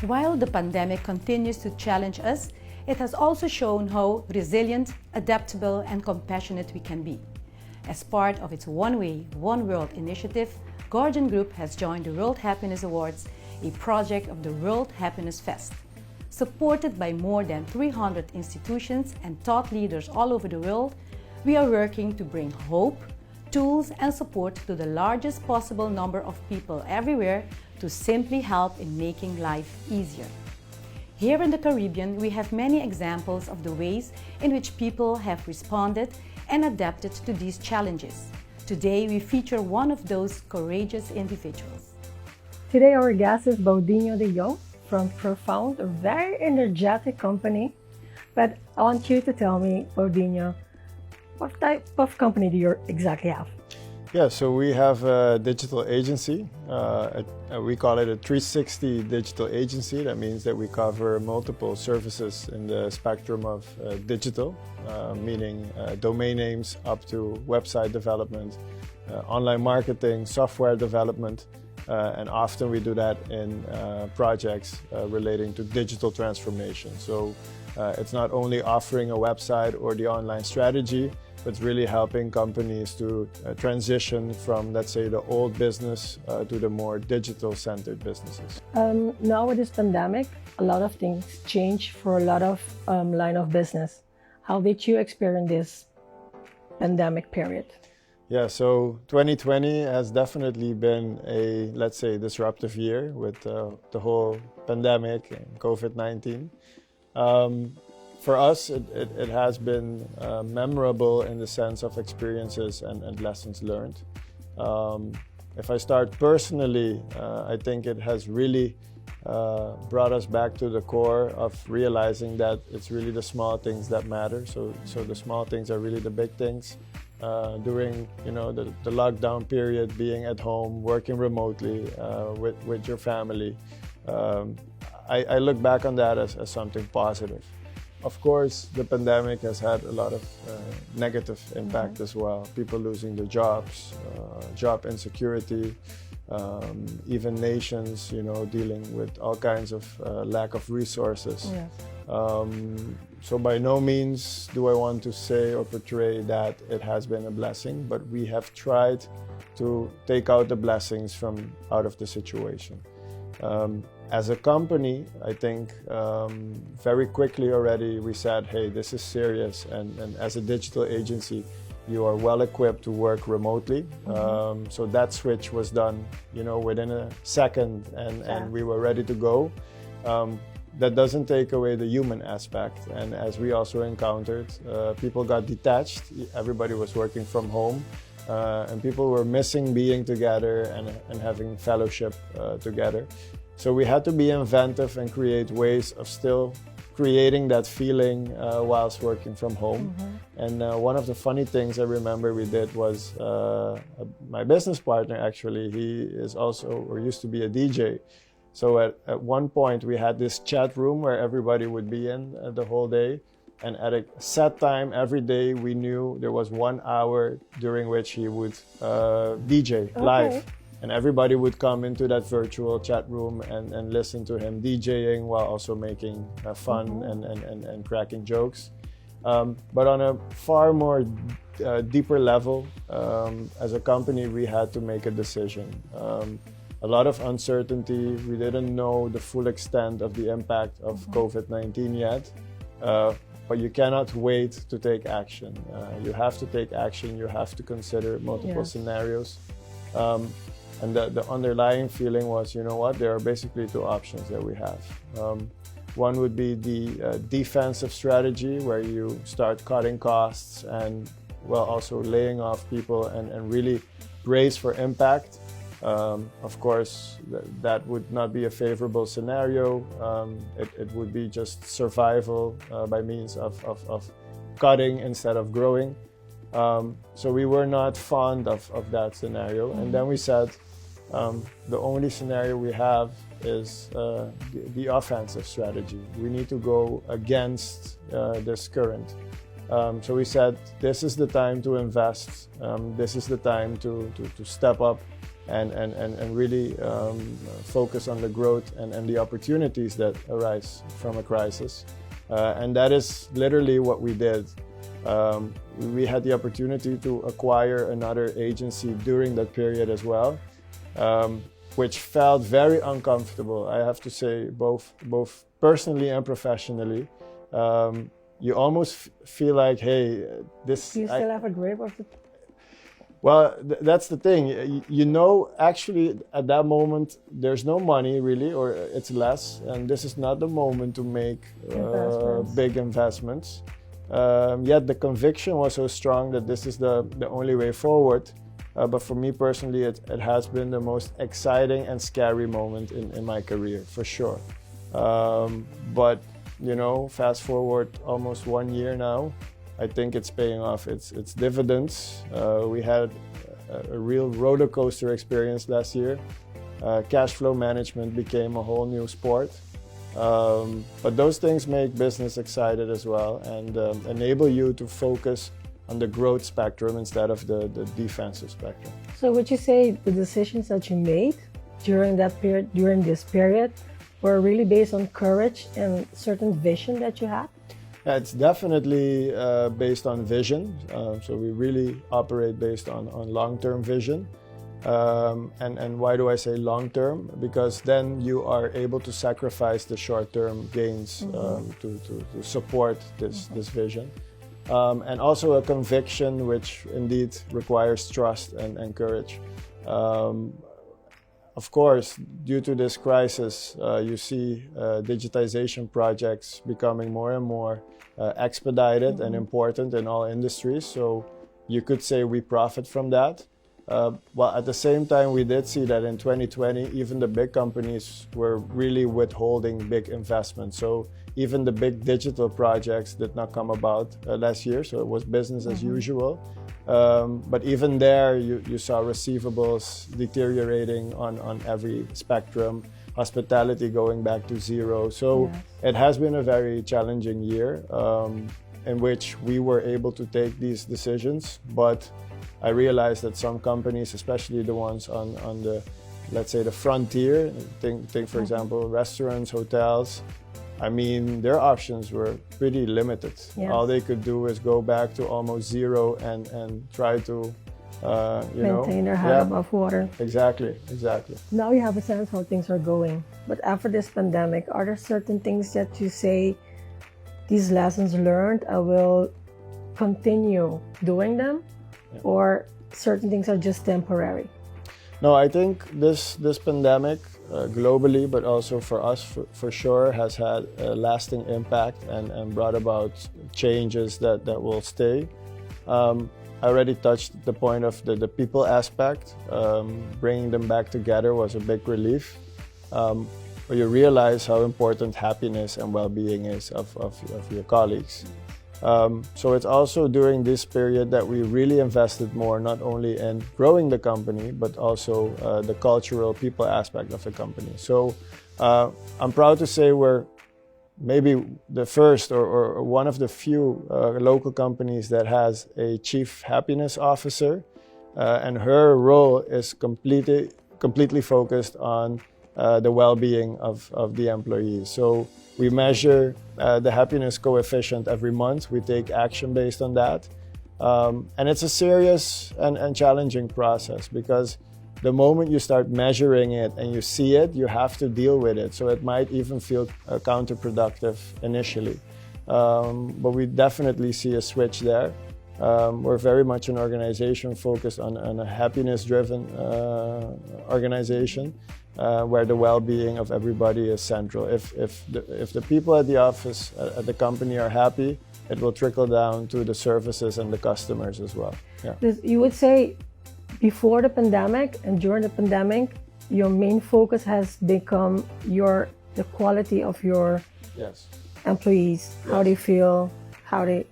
While the pandemic continues to challenge us, it has also shown how resilient, adaptable, and compassionate we can be. As part of its One Way, One World initiative, Guardian Group has joined the World Happiness Awards, a project of the World Happiness Fest. Supported by more than 300 institutions and thought leaders all over the world, we are working to bring hope, tools, and support to the largest possible number of people everywhere to simply help in making life easier. Here in the Caribbean, we have many examples of the ways in which people have responded and adapted to these challenges. Today, we feature one of those courageous individuals. Today, our guest is Boudino de Jong from Profound, a very energetic company. But I want you to tell me, Boudino, what type of company do you exactly have? Yeah, so we have a digital agency. We call it a 360 digital agency. That means that we cover multiple services in the spectrum of digital, meaning domain names up to website development, online marketing, software development, and often we do that in projects relating to digital transformation. So it's not only offering a website or the online strategy, but it's really helping companies to transition from, let's say, the old business to the more digital-centered businesses. Now with this pandemic, a lot of things change for a lot of line of business. How did you experience this pandemic period? Yeah, so 2020 has definitely been a, let's say, disruptive year with the whole pandemic and COVID-19. For us, it has been memorable in the sense of experiences and lessons learned. If I start personally, I think it has really brought us back to the core of realizing that it's really the small things that matter. So the small things are really the big things. During the lockdown period, being at home, working remotely with your family, I look back on that as something positive. Of course, the pandemic has had a lot of negative impact as well. People losing their jobs, job insecurity, even nations, dealing with all kinds of lack of resources. Yes. So by no means do I want to say or portray that it has been a blessing, but we have tried to take out the blessings from out of the situation. As a company, I think very quickly already we said, hey, this is serious, and as a digital agency, you are well equipped to work remotely. So that switch was done, within a second, and we were ready to go. That doesn't take away the human aspect, and as we also encountered, people got detached. Everybody was working from home, and people were missing being together and having fellowship together. So we had to be inventive and create ways of still creating that feeling whilst working from home. And one of the funny things I remember we did was my business partner, actually, he is also, or used to be a DJ. So at one point we had this chat room where everybody would be in the whole day. And at a set time every day, we knew there was 1 hour during which he would DJ live. And everybody would come into that virtual chat room and listen to him DJing while also making fun and cracking jokes. But on a far more deeper level, as a company, we had to make a decision. A lot of uncertainty. We didn't know the full extent of the impact of COVID-19 yet. But you cannot wait to take action. You have to take action. You have to consider multiple scenarios. And the underlying feeling was, there are basically two options that we have. One would be the defensive strategy, where you start cutting costs and, also laying off people and really brace for impact. Of course, that would not be a favorable scenario. It would be just survival by means of cutting instead of growing. So we were not fond of that scenario. And then we said, the only scenario we have is the offensive strategy. We need to go against this current. So we said, this is the time to invest. This is the time to step up and really focus on the growth and the opportunities that arise from a crisis. And that is literally what we did. We had the opportunity to acquire another agency during that period as well, which felt very uncomfortable, I have to say, both personally and professionally. You almost feel like, hey, this... Do you still have a grip of the... Well, that's the thing. You know, actually, at that moment, there's no money really, or it's less, and this is not the moment to make big investments. Yet the conviction was so strong that this is the only way forward. But for me personally, it has been the most exciting and scary moment in my career, for sure. But, you know, fast forward almost 1 year now, I think it's paying off its dividends. We had a real roller coaster experience last year. Cash flow management became a whole new sport. But those things make business excited as well and enable you to focus on the growth spectrum instead of the defensive spectrum. So would you say the decisions that you made during this period, were really based on courage and certain vision that you had? It's definitely based on vision. So we really operate based on long-term vision. And why do I say long-term? Because then you are able to sacrifice the short-term gains to support this vision. And also a conviction which indeed requires trust and courage. Of course, due to this crisis, you see digitization projects becoming more and more expedited and important in all industries. So you could say we profit from that. Well, at the same time, we did see that in 2020, even the big companies were really withholding big investments. So even the big digital projects did not come about last year. So it was business as usual. But even there, you saw receivables deteriorating on every spectrum, hospitality going back to zero. So it has been a very challenging year in which we were able to take these decisions. But I realized that some companies, especially the ones on the, let's say, the frontier, think for example, restaurants, hotels, I mean, their options were pretty limited. Yes. All they could do is go back to almost zero and try to, maintain their head above water. Exactly. Now you have a sense how things are going. But after this pandemic, are there certain things that you say, these lessons learned, I will continue doing them? Yeah. Or certain things are just temporary? No, I think this pandemic, globally, but also for us, for sure, has had a lasting impact and brought about changes that will stay. I already touched the point of the people aspect. Bringing them back together was a big relief. But you realize how important happiness and well-being is of your colleagues. So it's also during this period that we really invested more, not only in growing the company, but also the cultural people aspect of the company. So I'm proud to say we're maybe the first or one of the few local companies that has a chief happiness officer, and her role is completely focused on the well-being of the employees. So we measure the happiness coefficient every month. We take action based on that. And it's a serious and challenging process, because the moment you start measuring it and you see it, you have to deal with it. So it might even feel counterproductive initially. But we definitely see a switch there. We're very much an organization focused on a happiness-driven organization. Where the well-being of everybody is central. If the people at the office, at the company are happy, it will trickle down to the services and the customers as well. Yeah. You would say before the pandemic and during the pandemic, your main focus has become the quality of your employees, how they feel, how they...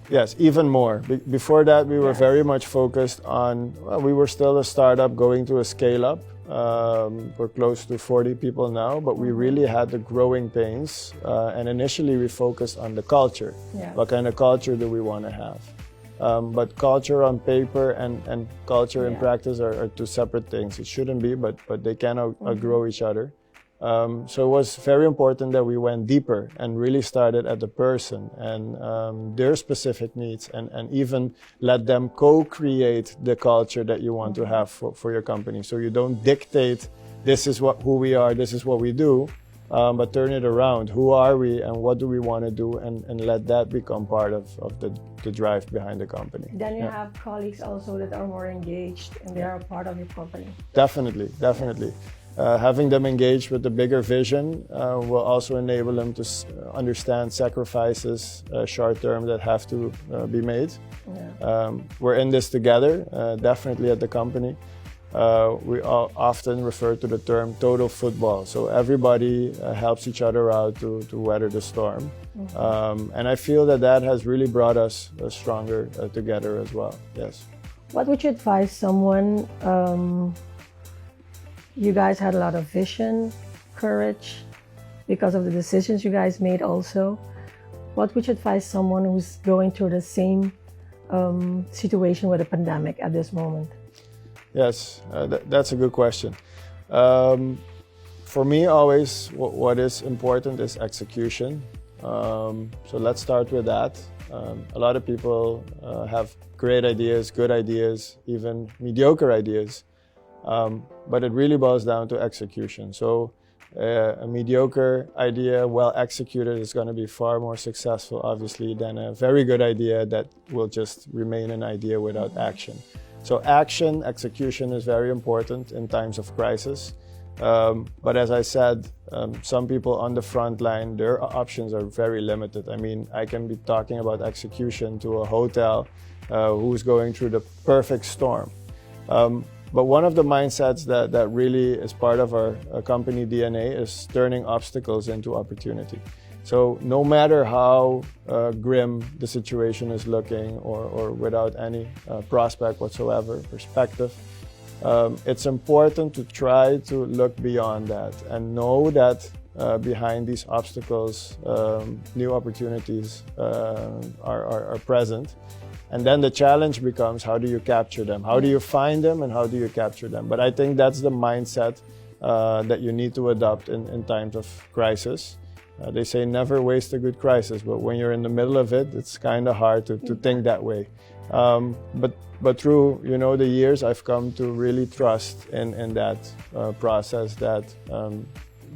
Yes, even more. Before that, we were very much focused on, we were still a startup going to a scale-up. We're close to 40 people now, but we really had the growing pains. And initially we focused on the culture. Yeah. What kind of culture do we want to have? But culture on paper and culture in practice are two separate things. It shouldn't be, but they can outgrow each other. So it was very important that we went deeper and really started at the person and their specific needs and even let them co-create the culture that you want to have for your company. So you don't dictate, this is who we are, this is what we do, but turn it around. Who are we and what do we want to do and let that become part of the drive behind the company. Then you have colleagues also that are more engaged and they are a part of your company. Definitely. Having them engaged with the bigger vision will also enable them to understand sacrifices short term that have to be made. Yeah. We're in this together, definitely at the company. We often refer to the term total football. So everybody helps each other out to weather the storm. And I feel that has really brought us stronger together as well. Yes. What would you advise someone? You guys had a lot of vision, courage, because of the decisions you guys made also. What would you advise someone who's going through the same situation with a pandemic at this moment? Yes, that's a good question. For me, always what is important is execution. So let's start with that. A lot of people have great ideas, good ideas, even mediocre ideas. But it really boils down to execution. So a mediocre idea, well executed, is going to be far more successful, obviously, than a very good idea that will just remain an idea without action. So execution is very important in times of crisis. But as I said, some people on the front line, their options are very limited. I mean, I can be talking about execution to a hotel who's going through the perfect storm. But one of the mindsets that really is part of our company DNA is turning obstacles into opportunity. So no matter how grim the situation is looking or without any prospect whatsoever, perspective, it's important to try to look beyond that and know that behind these obstacles, new opportunities are present. And then the challenge becomes, how do you capture them? How do you find them and how do you capture them? But I think that's the mindset that you need to adopt in times of crisis. They say never waste a good crisis, but when you're in the middle of it, it's kind of hard to think that way. But through the years, I've come to really trust in that process that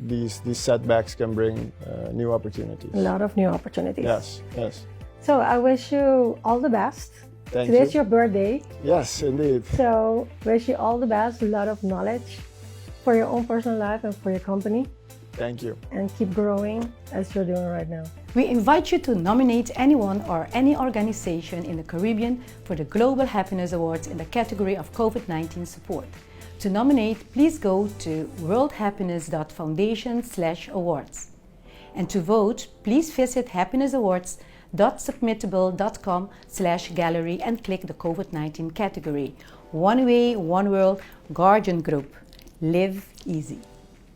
these setbacks can bring new opportunities. A lot of new opportunities. Yes. So I wish you all the best. Thank Today's you. your birthday. Yes, indeed. So wish you all the best, a lot of knowledge for your own personal life and for your company. Thank you. And keep growing as you're doing right now. We invite you to nominate anyone or any organization in the Caribbean for the Global Happiness Awards in the category of COVID-19 support. To nominate, please go to worldhappiness.foundation/awards. And to vote, please visit happinessawards.submittable.com/gallery and click the COVID-19 category. One Way, One World, Guardian Group. Live easy.